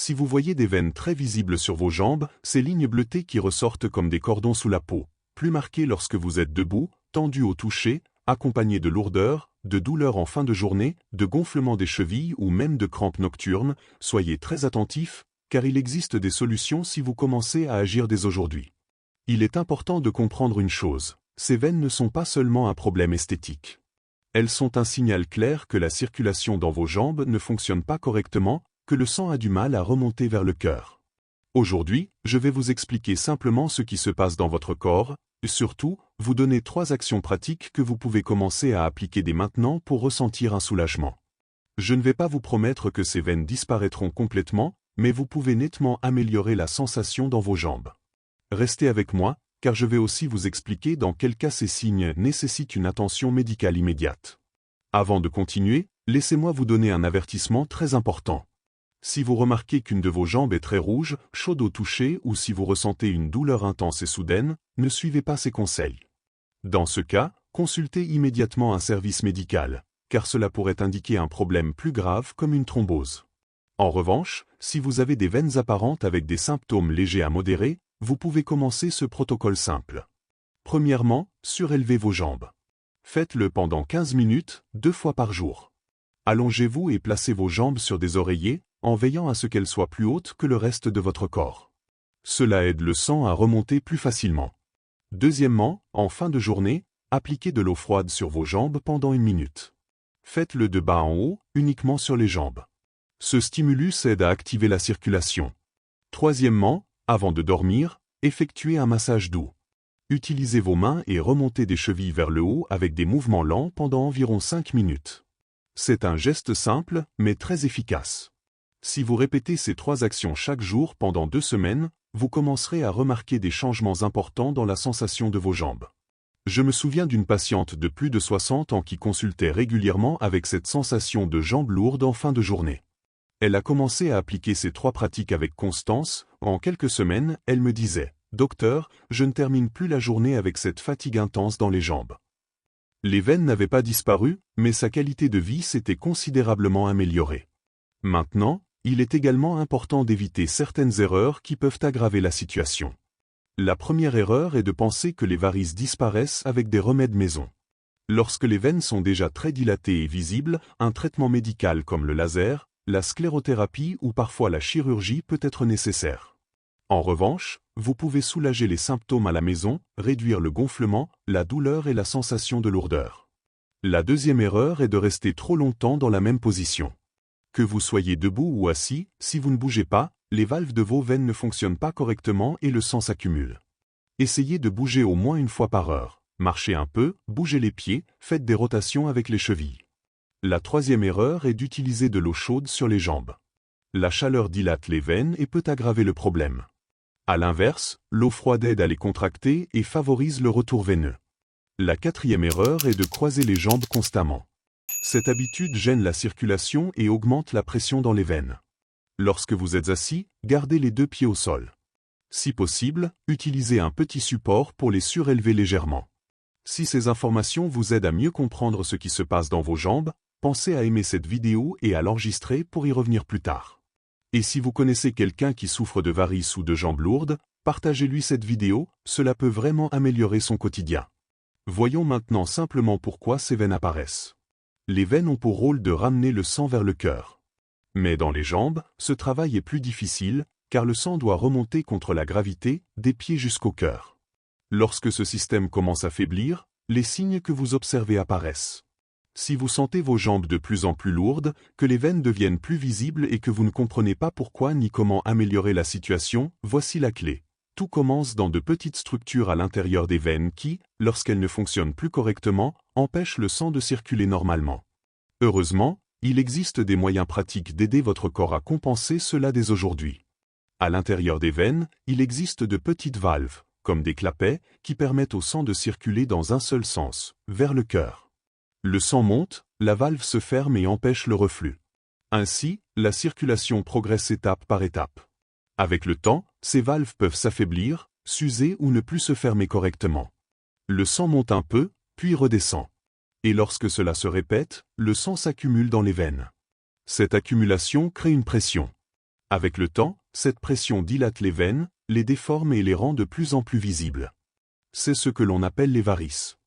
Si vous voyez des veines très visibles sur vos jambes, ces lignes bleutées qui ressortent comme des cordons sous la peau, plus marquées lorsque vous êtes debout, tendues au toucher, accompagnées de lourdeur, de douleurs en fin de journée, de gonflement des chevilles ou même de crampes nocturnes, soyez très attentifs, car il existe des solutions si vous commencez à agir dès aujourd'hui. Il est important de comprendre une chose, ces veines ne sont pas seulement un problème esthétique. Elles sont un signal clair que la circulation dans vos jambes ne fonctionne pas correctement, que le sang a du mal à remonter vers le cœur. Aujourd'hui, je vais vous expliquer simplement ce qui se passe dans votre corps, et surtout, vous donner 3 actions pratiques que vous pouvez commencer à appliquer dès maintenant pour ressentir un soulagement. Je ne vais pas vous promettre que ces veines disparaîtront complètement, mais vous pouvez nettement améliorer la sensation dans vos jambes. Restez avec moi, car je vais aussi vous expliquer dans quel cas ces signes nécessitent une attention médicale immédiate. Avant de continuer, laissez-moi vous donner un avertissement très important. Si vous remarquez qu'une de vos jambes est très rouge, chaude au toucher ou si vous ressentez une douleur intense et soudaine, ne suivez pas ces conseils. Dans ce cas, consultez immédiatement un service médical, car cela pourrait indiquer un problème plus grave comme une thrombose. En revanche, si vous avez des veines apparentes avec des symptômes légers à modérés, vous pouvez commencer ce protocole simple. Premièrement, surélevez vos jambes. Faites-le pendant 15 minutes, 2 fois par jour. Allongez-vous et placez vos jambes sur des oreillers, en veillant à ce qu'elles soient plus hautes que le reste de votre corps. Cela aide le sang à remonter plus facilement. Deuxièmement, en fin de journée, appliquez de l'eau froide sur vos jambes pendant 1 minute. Faites-le de bas en haut, uniquement sur les jambes. Ce stimulus aide à activer la circulation. Troisièmement, avant de dormir, effectuez un massage doux. Utilisez vos mains et remontez des chevilles vers le haut avec des mouvements lents pendant environ 5 minutes. C'est un geste simple, mais très efficace. Si vous répétez ces 3 actions chaque jour pendant 2 semaines, vous commencerez à remarquer des changements importants dans la sensation de vos jambes. Je me souviens d'une patiente de plus de 60 ans qui consultait régulièrement avec cette sensation de jambes lourdes en fin de journée. Elle a commencé à appliquer ces 3 pratiques avec constance. En quelques semaines, elle me disait « Docteur, je ne termine plus la journée avec cette fatigue intense dans les jambes ». Les veines n'avaient pas disparu, mais sa qualité de vie s'était considérablement améliorée. Maintenant, il est également important d'éviter certaines erreurs qui peuvent aggraver la situation. La première erreur est de penser que les varices disparaissent avec des remèdes maison. Lorsque les veines sont déjà très dilatées et visibles, un traitement médical comme le laser, la sclérothérapie ou parfois la chirurgie peut être nécessaire. En revanche, vous pouvez soulager les symptômes à la maison, réduire le gonflement, la douleur et la sensation de lourdeur. La deuxième erreur est de rester trop longtemps dans la même position. Que vous soyez debout ou assis, si vous ne bougez pas, les valves de vos veines ne fonctionnent pas correctement et le sang s'accumule. Essayez de bouger au moins 1 fois par heure. Marchez un peu, bougez les pieds, faites des rotations avec les chevilles. La troisième erreur est d'utiliser de l'eau chaude sur les jambes. La chaleur dilate les veines et peut aggraver le problème. À l'inverse, l'eau froide aide à les contracter et favorise le retour veineux. La quatrième erreur est de croiser les jambes constamment. Cette habitude gêne la circulation et augmente la pression dans les veines. Lorsque vous êtes assis, gardez les 2 pieds au sol. Si possible, utilisez un petit support pour les surélever légèrement. Si ces informations vous aident à mieux comprendre ce qui se passe dans vos jambes, pensez à aimer cette vidéo et à l'enregistrer pour y revenir plus tard. Et si vous connaissez quelqu'un qui souffre de varices ou de jambes lourdes, partagez-lui cette vidéo, cela peut vraiment améliorer son quotidien. Voyons maintenant simplement pourquoi ces veines apparaissent. Les veines ont pour rôle de ramener le sang vers le cœur. Mais dans les jambes, ce travail est plus difficile, car le sang doit remonter contre la gravité, des pieds jusqu'au cœur. Lorsque ce système commence à faiblir, les signes que vous observez apparaissent. Si vous sentez vos jambes de plus en plus lourdes, que les veines deviennent plus visibles et que vous ne comprenez pas pourquoi ni comment améliorer la situation, voici la clé. Tout commence dans de petites structures à l'intérieur des veines qui, lorsqu'elles ne fonctionnent plus correctement, empêchent le sang de circuler normalement. Heureusement, il existe des moyens pratiques d'aider votre corps à compenser cela dès aujourd'hui. À l'intérieur des veines, il existe de petites valves, comme des clapets, qui permettent au sang de circuler dans un seul sens, vers le cœur. Le sang monte, la valve se ferme et empêche le reflux. Ainsi, la circulation progresse étape par étape. Avec le temps, ces valves peuvent s'affaiblir, s'user ou ne plus se fermer correctement. Le sang monte un peu, puis redescend. Et lorsque cela se répète, le sang s'accumule dans les veines. Cette accumulation crée une pression. Avec le temps, cette pression dilate les veines, les déforme et les rend de plus en plus visibles. C'est ce que l'on appelle les varices.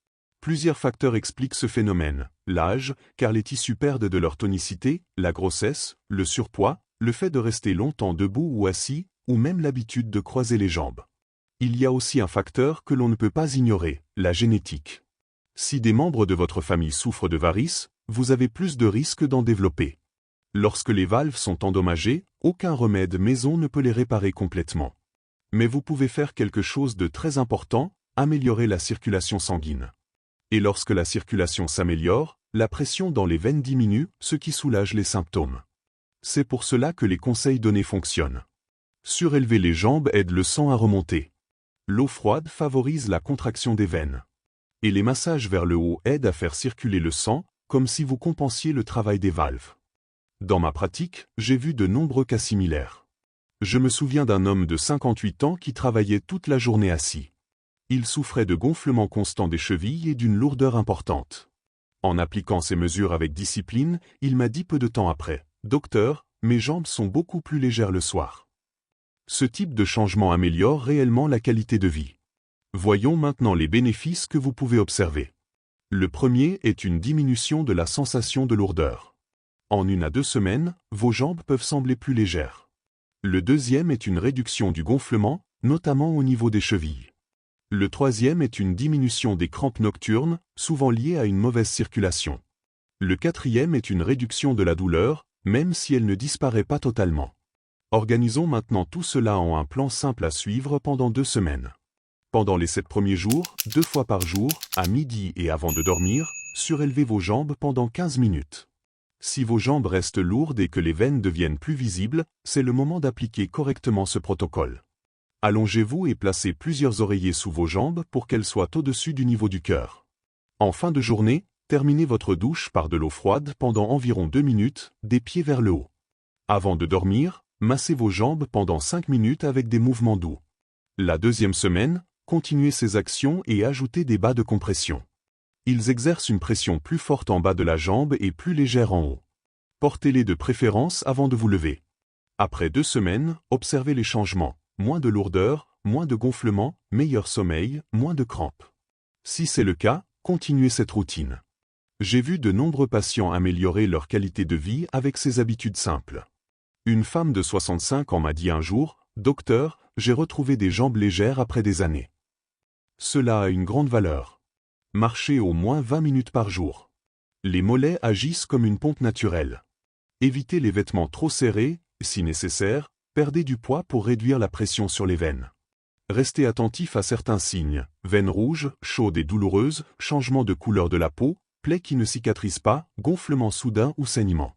Plusieurs facteurs expliquent ce phénomène: l'âge, car les tissus perdent de leur tonicité, la grossesse, le surpoids, le fait de rester longtemps debout ou assis, ou même l'habitude de croiser les jambes. Il y a aussi un facteur que l'on ne peut pas ignorer, la génétique. Si des membres de votre famille souffrent de varices, vous avez plus de risques d'en développer. Lorsque les valves sont endommagées, aucun remède maison ne peut les réparer complètement. Mais vous pouvez faire quelque chose de très important: améliorer la circulation sanguine. Et lorsque la circulation s'améliore, la pression dans les veines diminue, ce qui soulage les symptômes. C'est pour cela que les conseils donnés fonctionnent. Surélever les jambes aide le sang à remonter. L'eau froide favorise la contraction des veines. Et les massages vers le haut aident à faire circuler le sang, comme si vous compensiez le travail des valves. Dans ma pratique, j'ai vu de nombreux cas similaires. Je me souviens d'un homme de 58 ans qui travaillait toute la journée assis. Il souffrait de gonflements constants des chevilles et d'une lourdeur importante. En appliquant ces mesures avec discipline, il m'a dit peu de temps après: « Docteur, mes jambes sont beaucoup plus légères le soir. » Ce type de changement améliore réellement la qualité de vie. Voyons maintenant les bénéfices que vous pouvez observer. Le premier est une diminution de la sensation de lourdeur. En 1 à 2 semaines, vos jambes peuvent sembler plus légères. Le deuxième est une réduction du gonflement, notamment au niveau des chevilles. Le troisième est une diminution des crampes nocturnes, souvent liées à une mauvaise circulation. Le quatrième est une réduction de la douleur, même si elle ne disparaît pas totalement. Organisons maintenant tout cela en un plan simple à suivre pendant 2 semaines. Pendant les 7 premiers jours, 2 fois par jour, à midi et avant de dormir, surélevez vos jambes pendant 15 minutes. Si vos jambes restent lourdes et que les veines deviennent plus visibles, c'est le moment d'appliquer correctement ce protocole. Allongez-vous et placez plusieurs oreillers sous vos jambes pour qu'elles soient au-dessus du niveau du cœur. En fin de journée, terminez votre douche par de l'eau froide pendant environ 2 minutes, des pieds vers le haut. Avant de dormir, massez vos jambes pendant 5 minutes avec des mouvements doux. La deuxième semaine, continuez ces actions et ajoutez des bas de compression. Ils exercent une pression plus forte en bas de la jambe et plus légère en haut. Portez-les de préférence avant de vous lever. Après 2 semaines, observez les changements: moins de lourdeur, moins de gonflement, meilleur sommeil, moins de crampes. Si c'est le cas, continuez cette routine. J'ai vu de nombreux patients améliorer leur qualité de vie avec ces habitudes simples. Une femme de 65 ans m'a dit un jour: « Docteur, j'ai retrouvé des jambes légères après des années. » Cela a une grande valeur. Marchez au moins 20 minutes par jour. Les mollets agissent comme une pompe naturelle. Évitez les vêtements trop serrés, si nécessaire. Perdez du poids pour réduire la pression sur les veines. Restez attentif à certains signes: veines rouges, chaudes et douloureuses, changement de couleur de la peau, plaies qui ne cicatrisent pas, gonflement soudain ou saignement.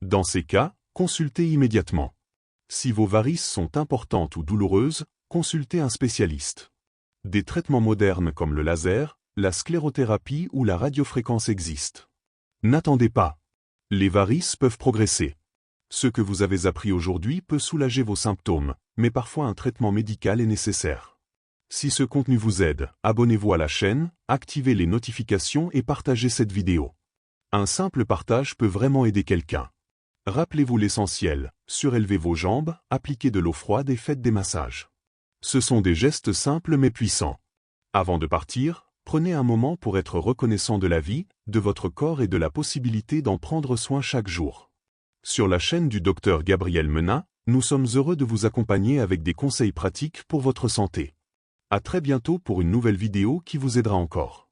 Dans ces cas, consultez immédiatement. Si vos varices sont importantes ou douloureuses, consultez un spécialiste. Des traitements modernes comme le laser, la sclérothérapie ou la radiofréquence existent. N'attendez pas. Les varices peuvent progresser. Ce que vous avez appris aujourd'hui peut soulager vos symptômes, mais parfois un traitement médical est nécessaire. Si ce contenu vous aide, abonnez-vous à la chaîne, activez les notifications et partagez cette vidéo. Un simple partage peut vraiment aider quelqu'un. Rappelez-vous l'essentiel: surélevez vos jambes, appliquez de l'eau froide et faites des massages. Ce sont des gestes simples mais puissants. Avant de partir, prenez un moment pour être reconnaissant de la vie, de votre corps et de la possibilité d'en prendre soin chaque jour. Sur la chaîne du Dr Gabriel Menat, nous sommes heureux de vous accompagner avec des conseils pratiques pour votre santé. À très bientôt pour une nouvelle vidéo qui vous aidera encore.